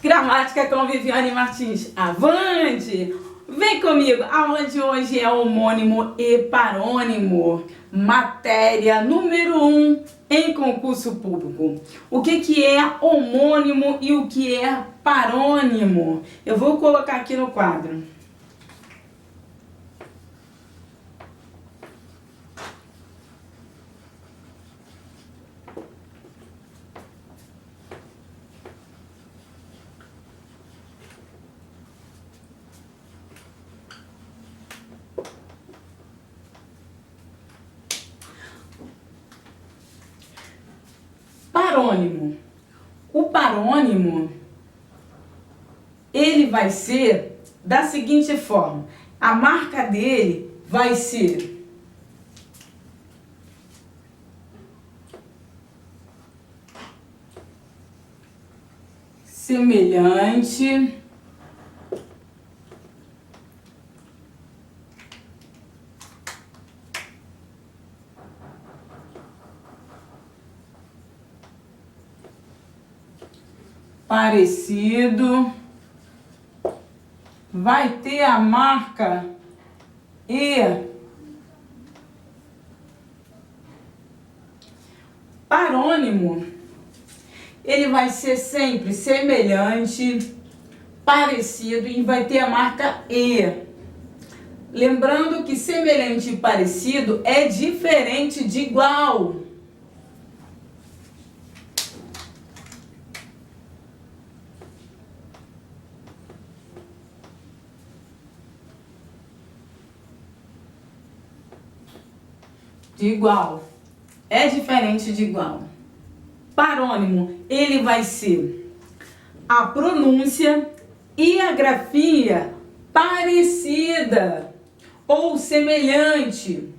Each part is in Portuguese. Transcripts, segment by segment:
Gramática com Viviane Martins. Avante! Vem comigo, a aula de hoje é homônimo e parônimo. Matéria número 1 em concurso público. O que é homônimo e o que é parônimo? Eu vou colocar aqui no quadro. Parônimo. O parônimo, ele vai ser da seguinte forma. A marca dele vai ser semelhante, parecido, vai ter a marca E. Parônimo, ele vai ser sempre semelhante, parecido e vai ter a marca E. Lembrando que semelhante e parecido é diferente de igual. De igual. É diferente de igual. Parônimo, ele vai ser a pronúncia e a grafia parecida ou semelhante.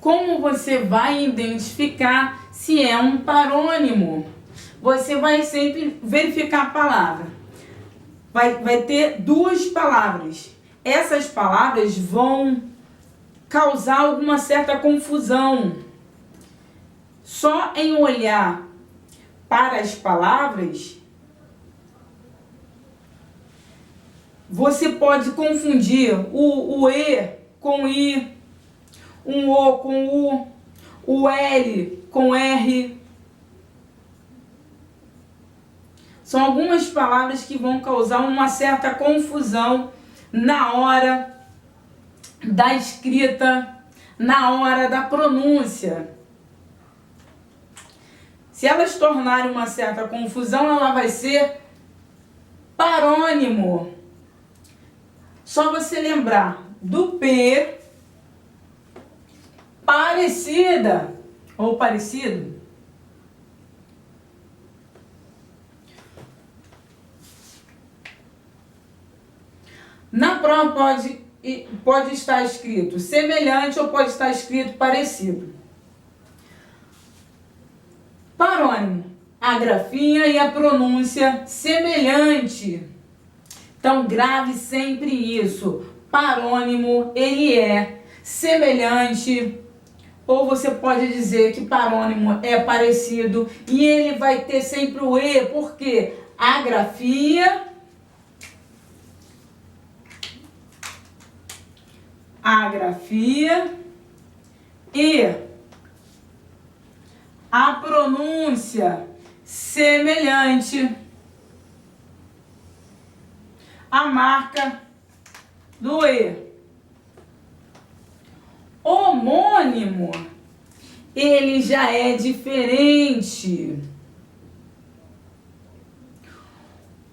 Como você vai identificar se é um parônimo? Você vai sempre verificar a palavra. Vai ter duas palavras. Essas palavras vão causar alguma certa confusão. Só em olhar para as palavras, você pode confundir o E com I, um O com U, o L com R. São algumas palavras que vão causar uma certa confusão na hora da escrita, na hora da pronúncia. Se elas tornarem uma certa confusão, ela vai ser parônimo. Só você lembrar do P, parecida ou parecido. Na prova pode estar escrito semelhante ou pode estar escrito parecido. Parônimo, a grafia e a pronúncia semelhante. Então grave sempre isso. Parônimo, ele é semelhante, ou você pode dizer que parônimo é parecido, e ele vai ter sempre o E, porque a grafia, e a pronúncia semelhante, a marca do E. Homônimo, ele já é diferente.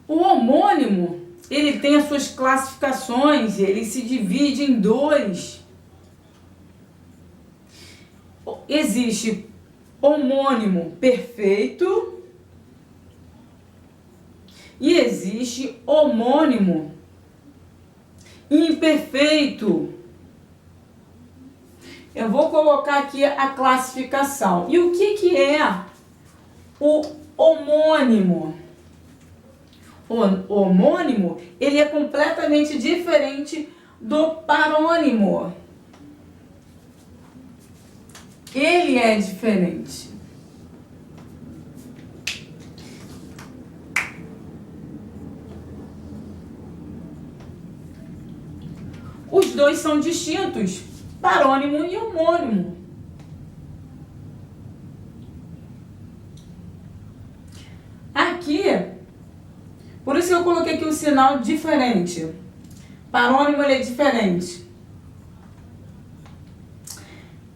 O homônimo homônimo, ele tem as suas classificações, ele se divide em dois. Existe homônimo perfeito e existe homônimo imperfeito. Eu vou colocar aqui a classificação. E o que é o homônimo? O homônimo, ele é completamente diferente do parônimo. Ele é diferente. Os dois são distintos, parônimo e homônimo. Aqui, por isso que eu coloquei aqui o sinal diferente. Parônimo, ele é diferente.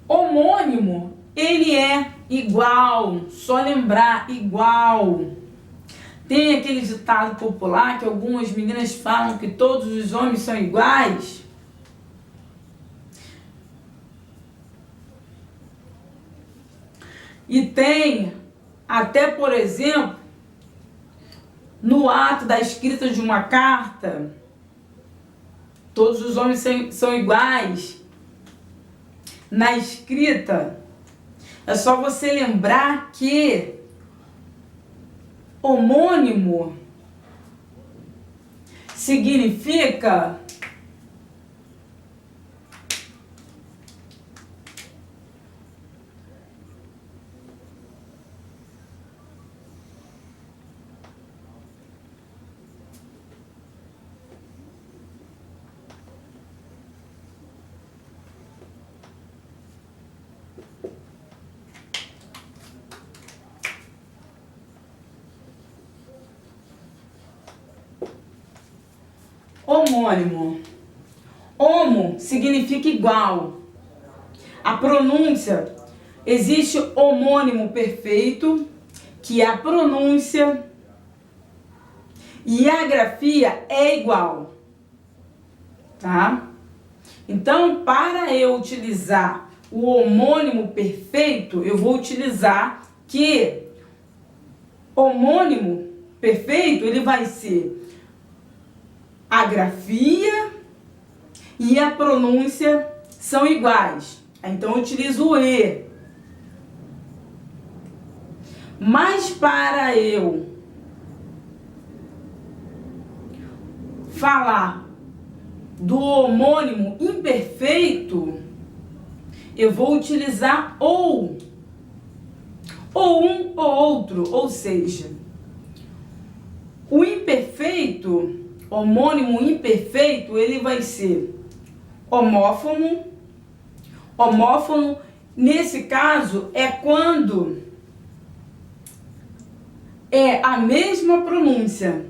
Homônimo, ele é igual, só lembrar, igual. Tem aquele ditado popular que algumas meninas falam que todos os homens são iguais. E tem até, por exemplo, no ato da escrita de uma carta, todos os homens são iguais. Na escrita, é só você lembrar que homônimo significa homônimo. Homo significa igual. A pronúncia, existe homônimo perfeito, que é a pronúncia, e a grafia é igual. Tá? Então, para eu utilizar o homônimo perfeito, eu vou utilizar que homônimo perfeito, ele vai ser a grafia e a pronúncia são iguais. Então eu utilizo o E. Mas para eu falar do homônimo imperfeito, eu vou utilizar ou um ou outro, ou seja, o imperfeito, homônimo imperfeito, ele vai ser homófono. Homófono, nesse caso, é quando é a mesma pronúncia.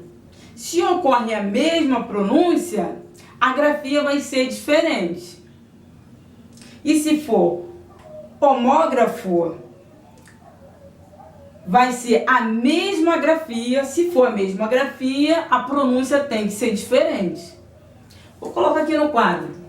Se ocorre a mesma pronúncia, a grafia vai ser diferente. E se for homógrafo, vai ser a mesma grafia. Se for a mesma grafia, a pronúncia tem que ser diferente. Vou colocar aqui no quadro.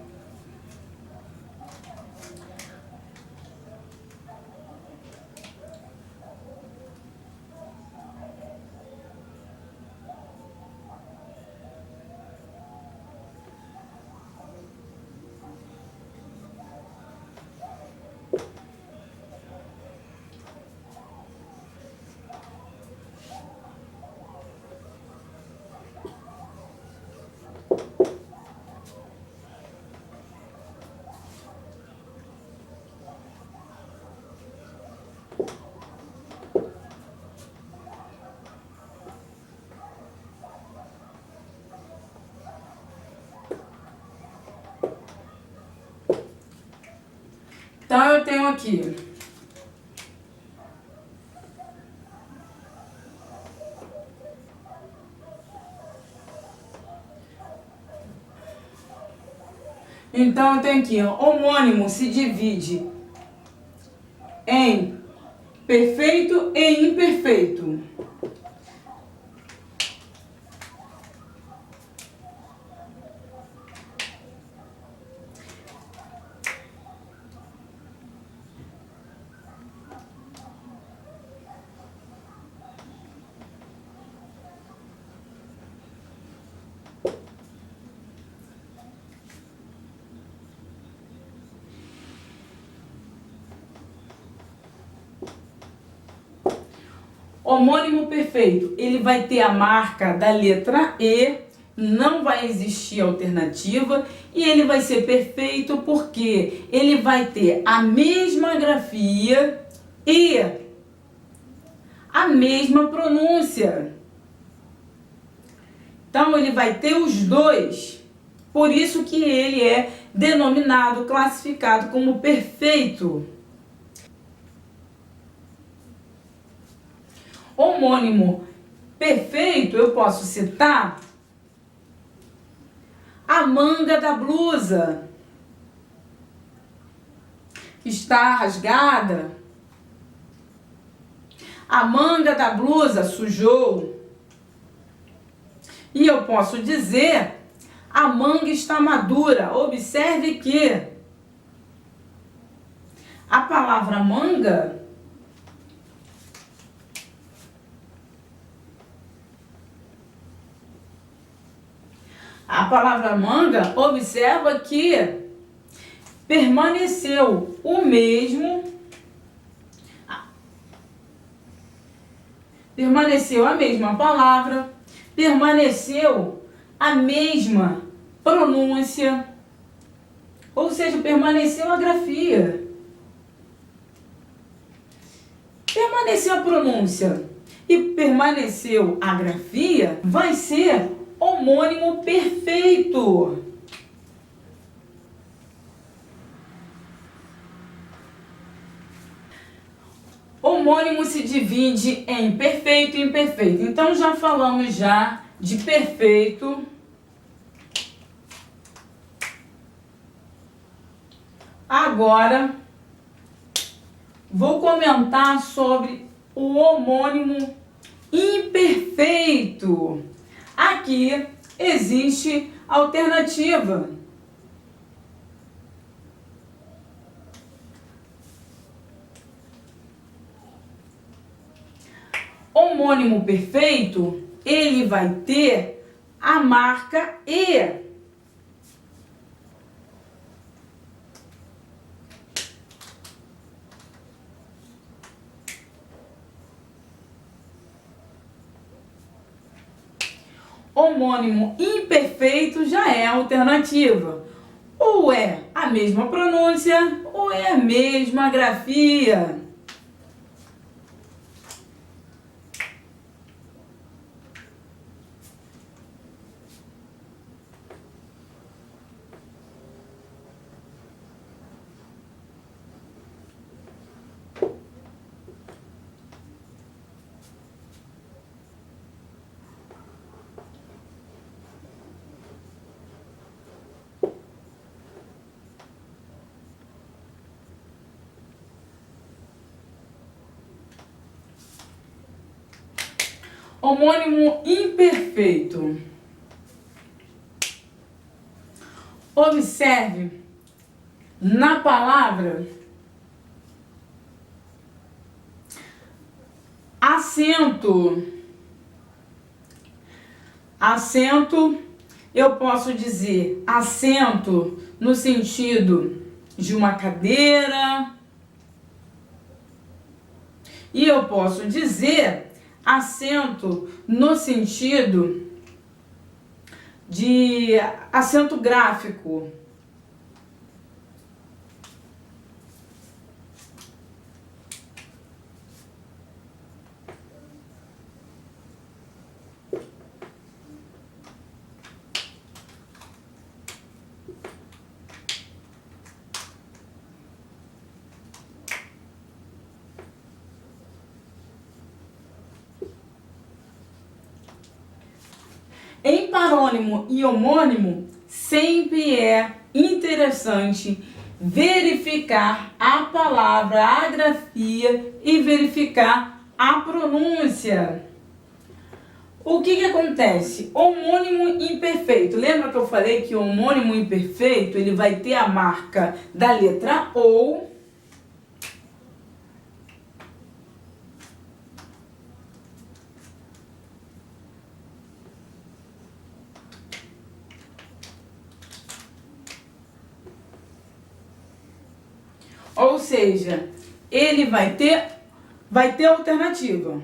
Então eu tenho aqui homônimo se divide em perfeito e imperfeito. Homônimo perfeito, ele vai ter a marca da letra E, não vai existir alternativa e ele vai ser perfeito porque ele vai ter a mesma grafia e a mesma pronúncia. Então ele vai ter os dois, por isso que ele é denominado, classificado como perfeito. Homônimo perfeito, eu posso citar a manga da blusa, que está rasgada. A manga da blusa sujou. E eu posso dizer, a manga está madura. Observe que a palavra manga observa que permaneceu o mesmo, permaneceu a mesma palavra, permaneceu a mesma pronúncia, ou seja, permaneceu a grafia, permaneceu a pronúncia e permaneceu a grafia, vai ser homônimo perfeito. Homônimo se divide em perfeito e imperfeito. Então já falamos já de perfeito. Agora vou comentar sobre o homônimo imperfeito. Aqui existe alternativa. Homônimo perfeito, ele vai ter a marca E. Homônimo imperfeito já é alternativa. Ou é a mesma pronúncia, ou é a mesma grafia. Homônimo imperfeito. Observe na palavra assento. Assento, eu posso dizer assento no sentido de uma cadeira. E eu posso dizer assento no sentido de assento gráfico. Em parônimo e homônimo, sempre é interessante verificar a palavra, a grafia e verificar a pronúncia. O que acontece? Homônimo imperfeito. Lembra que eu falei que o homônimo imperfeito ele vai ter a marca da letra OU. Ou seja, ele vai ter alternativa.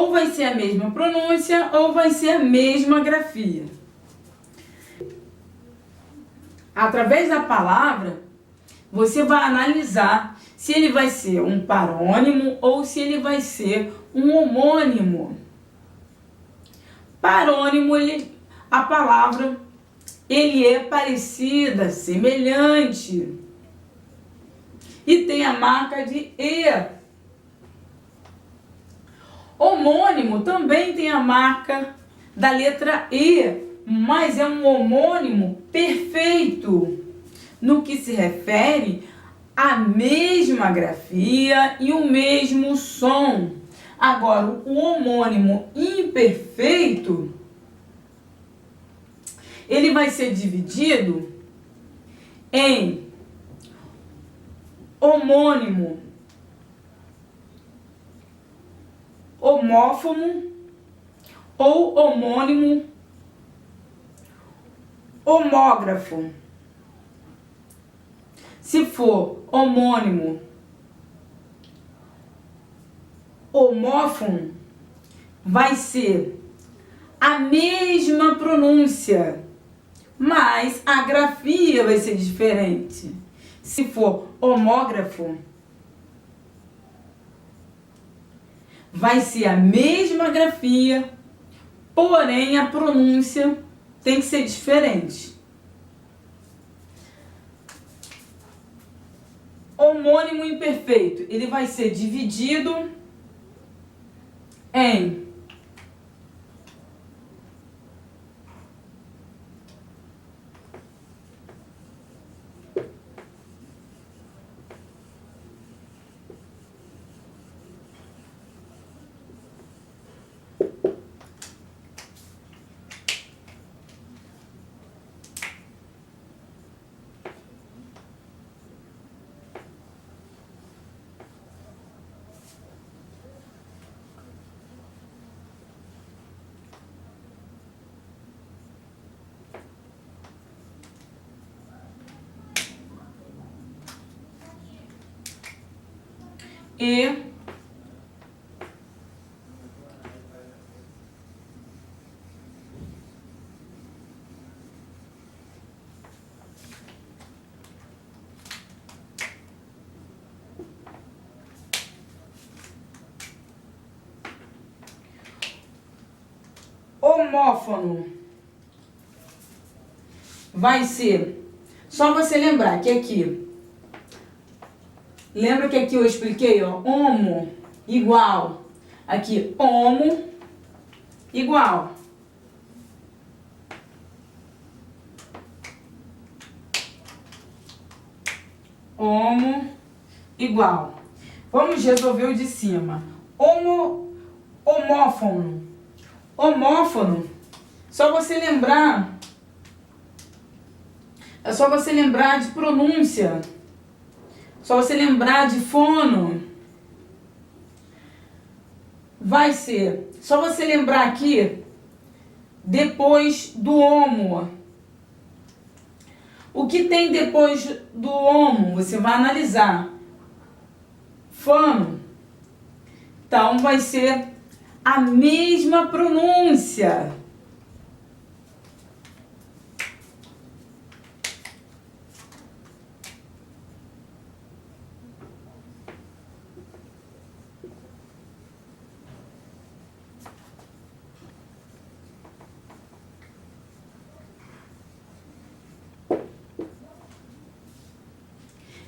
Ou vai ser a mesma pronúncia ou vai ser a mesma grafia. Através da palavra, você vai analisar se ele vai ser um parônimo ou se ele vai ser um homônimo. Parônimo, a palavra, ele é parecida, semelhante. E tem a marca de E. Homônimo também tem a marca da letra E, mas é um homônimo perfeito, no que se refere à mesma grafia e o mesmo som. Agora, o homônimo imperfeito, ele vai ser dividido em homônimo homófono ou homônimo homógrafo. Se for homônimo homófono, vai ser a mesma pronúncia, mas a grafia vai ser diferente. Se for homógrafo, vai ser a mesma grafia, porém a pronúncia tem que ser diferente. Homônimo imperfeito, ele vai ser dividido em E, homófono vai ser, só você lembrar que aqui, lembra que aqui eu expliquei, ó, homo igual, aqui homo igual, homo igual. Vamos resolver o de cima. Homófono. Homófono, só você lembrar, é só você lembrar de pronúncia, só você lembrar de fono. Vai ser, só você lembrar aqui, depois do homo. O que tem depois do homo? Você vai analisar. Fono. Então, vai ser a mesma pronúncia.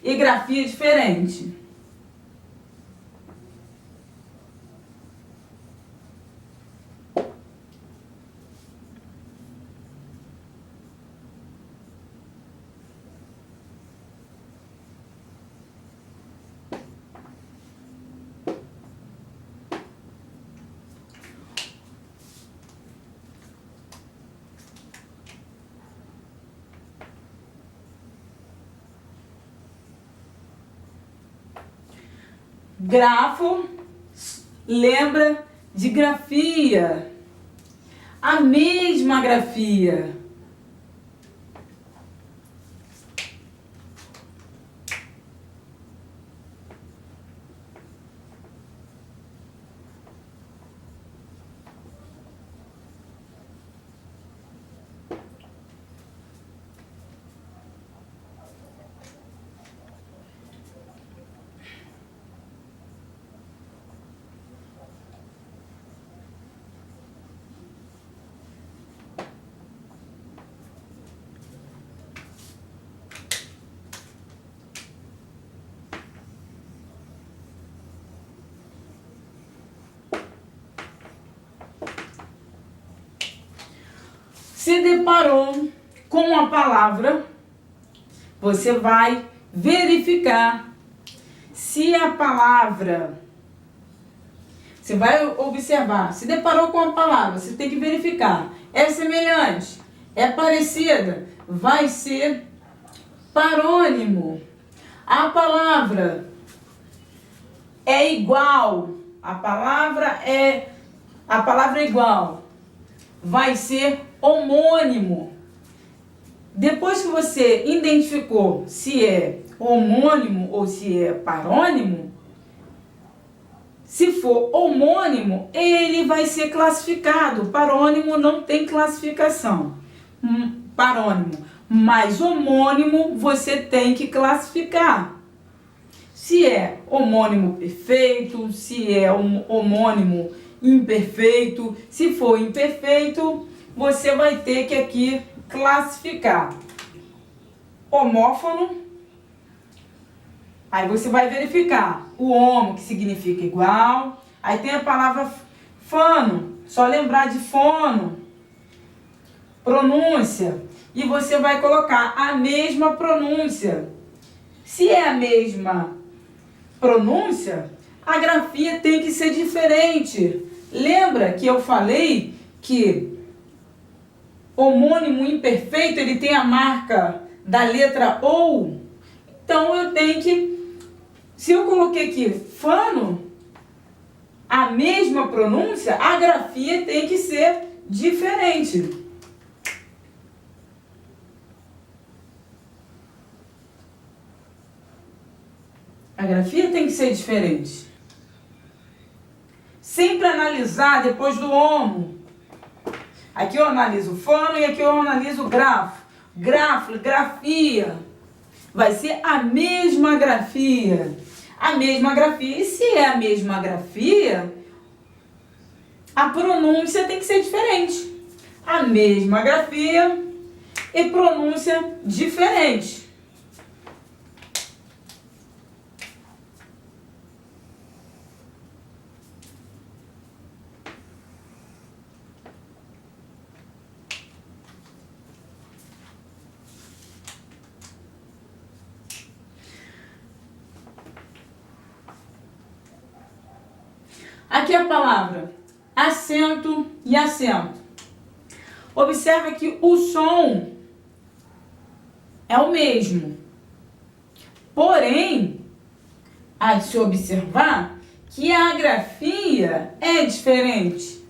E grafia diferente. Grafo, lembra de grafia, a mesma grafia. se deparou com a palavra, você vai verificar se a palavra, você vai observar, se deparou com a palavra, você tem que verificar, é semelhante, é parecida, vai ser parônimo. A palavra é igual, a palavra é igual, vai ser homônimo. Depois que você identificou se é homônimo ou se é parônimo, se for homônimo, ele vai ser classificado. Parônimo não tem classificação. Parônimo. Mas homônimo você tem que classificar. Se é homônimo perfeito, se é homônimo imperfeito. Se for imperfeito, você vai ter que aqui classificar. Homófono. Aí você vai verificar o homo, que significa igual. Aí tem a palavra fano, só lembrar de fono. Pronúncia. E você vai colocar a mesma pronúncia. Se é a mesma pronúncia, a grafia tem que ser diferente. Lembra que eu falei que homônimo imperfeito, ele tem a marca da letra OU? Então eu tenho que, se eu coloquei aqui fano, a mesma pronúncia, a grafia tem que ser diferente. A grafia tem que ser diferente. Sempre analisar depois do homo. Aqui eu analiso o fono e aqui eu analiso o grafo. Grafia. Vai ser a mesma grafia. A mesma grafia. E se é a mesma grafia, a pronúncia tem que ser diferente. A mesma grafia e pronúncia diferente. Aqui a palavra acento e acento. Observa que o som é o mesmo. Porém, há de se observar que a grafia é diferente.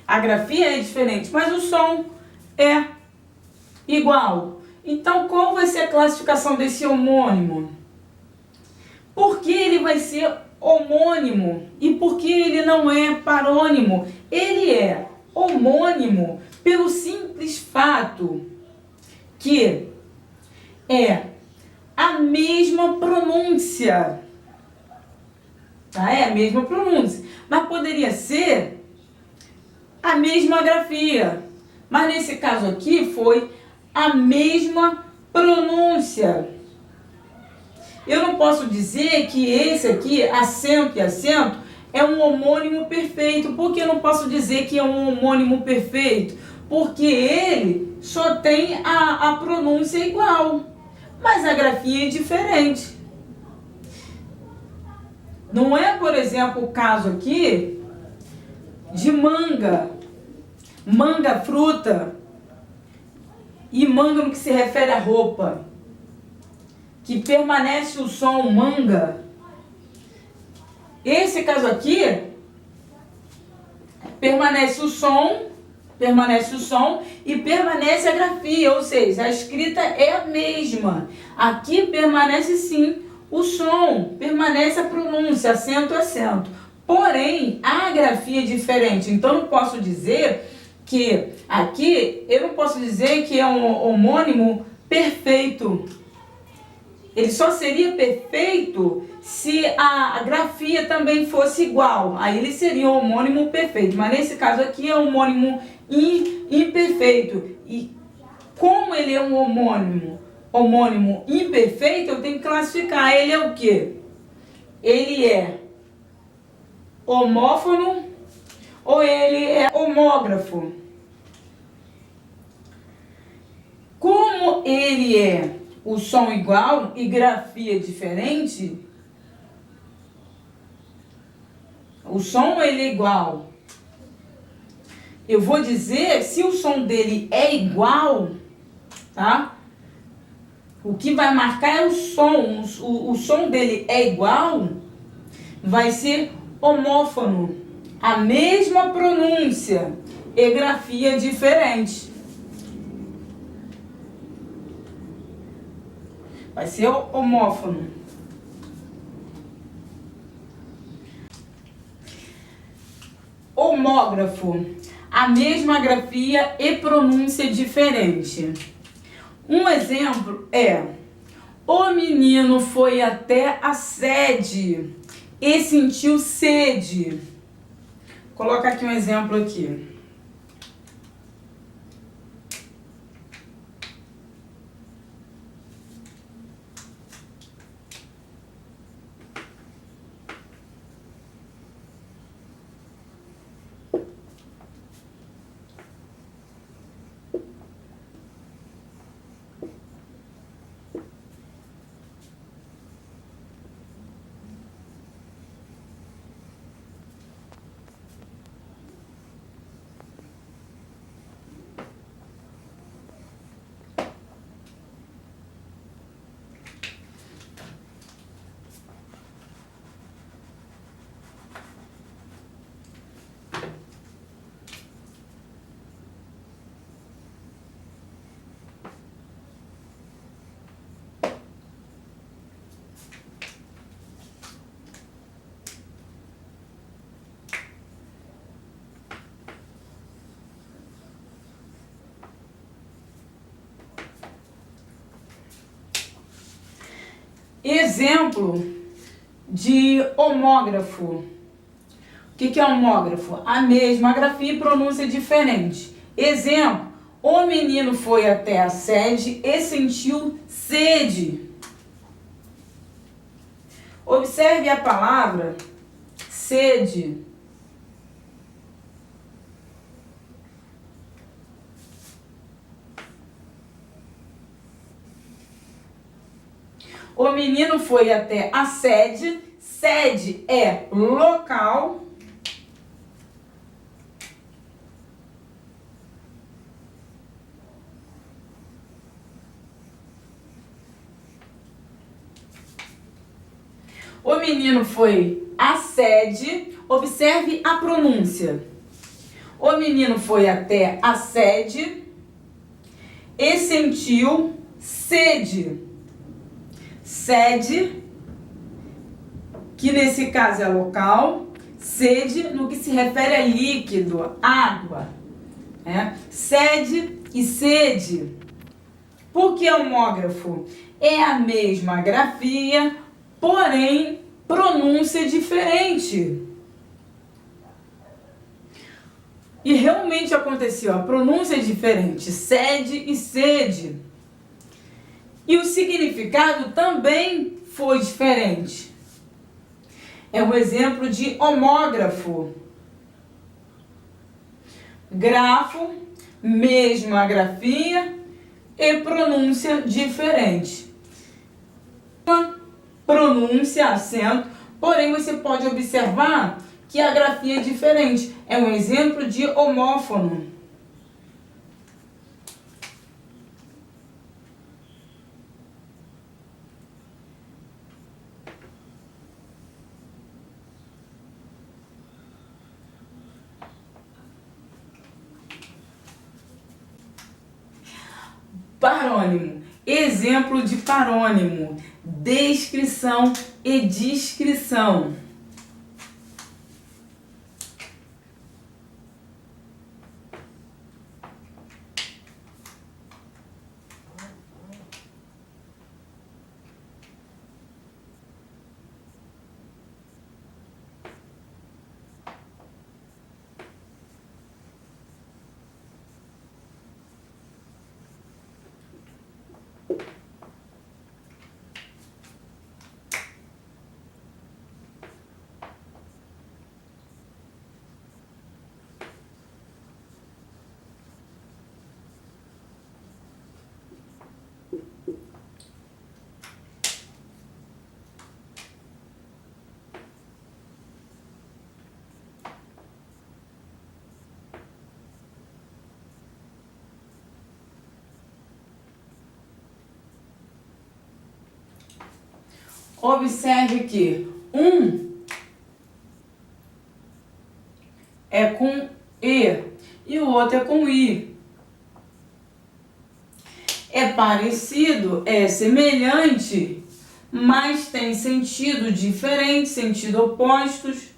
A grafia é diferente, mas o som é igual. Então, qual vai ser a classificação desse homônimo? Por que ele vai ser homônimo e por que ele não é parônimo? Ele é homônimo pelo simples fato que é a mesma pronúncia. Tá? É a mesma pronúncia. Mas poderia ser a mesma grafia. Mas nesse caso aqui foi a mesma pronúncia. Eu não posso dizer que esse aqui, acento e acento, é um homônimo perfeito. Por que eu não posso dizer que é um homônimo perfeito? Porque ele só tem a pronúncia igual, mas a grafia é diferente. Não é, por exemplo, o caso aqui de manga, manga fruta e manga no que se refere à roupa, que permanece o som manga. Esse caso aqui permanece o som e permanece a grafia, ou seja, a escrita é a mesma. Aqui permanece sim o som, permanece a pronúncia, acento, acento. Porém, a grafia é diferente. Então, não posso dizer que aqui, eu não posso dizer que é um homônimo perfeito. Ele só seria perfeito se a grafia também fosse igual. Aí ele seria um homônimo perfeito. Mas nesse caso aqui é um homônimo imperfeito. E Como ele é um homônimo imperfeito, eu tenho que classificar. Ele é o quê? Ele é homófono ou ele é homógrafo? Como ele é o som igual e grafia diferente, o som ele é igual. Eu vou dizer se o som dele é igual, tá? O que vai marcar é o som. O som dele é igual, vai ser homófono. A mesma pronúncia e grafia diferente. Vai ser homófono. Homógrafo. A mesma grafia e pronúncia diferente. Um exemplo é: o menino foi até a sede e sentiu sede. Coloca aqui um exemplo aqui. Exemplo de homógrafo. O que é homógrafo? A mesma grafia e pronúncia diferente. Exemplo: o menino foi até a sede e sentiu sede. Observe a palavra sede. O menino foi até a sede. Sede é local. O menino foi à sede. Observe a pronúncia. O menino foi até a sede e sentiu sede. Sede, que nesse caso é local. Sede, no que se refere a líquido, água. Sede e sede. Por que homógrafo? É a mesma grafia, porém pronúncia diferente. E realmente aconteceu, a pronúncia é diferente, sede e sede. E o significado também foi diferente. É um exemplo de homógrafo. Grafo, mesma grafia e pronúncia diferente. Pronúncia, acento, porém você pode observar que a grafia é diferente. É um exemplo de homófono. Parônimo. Exemplo de parônimo. Descrição e discrição. Observe que um é com e o outro é com I. É parecido, é semelhante, mas tem sentido diferente, sentido opostos.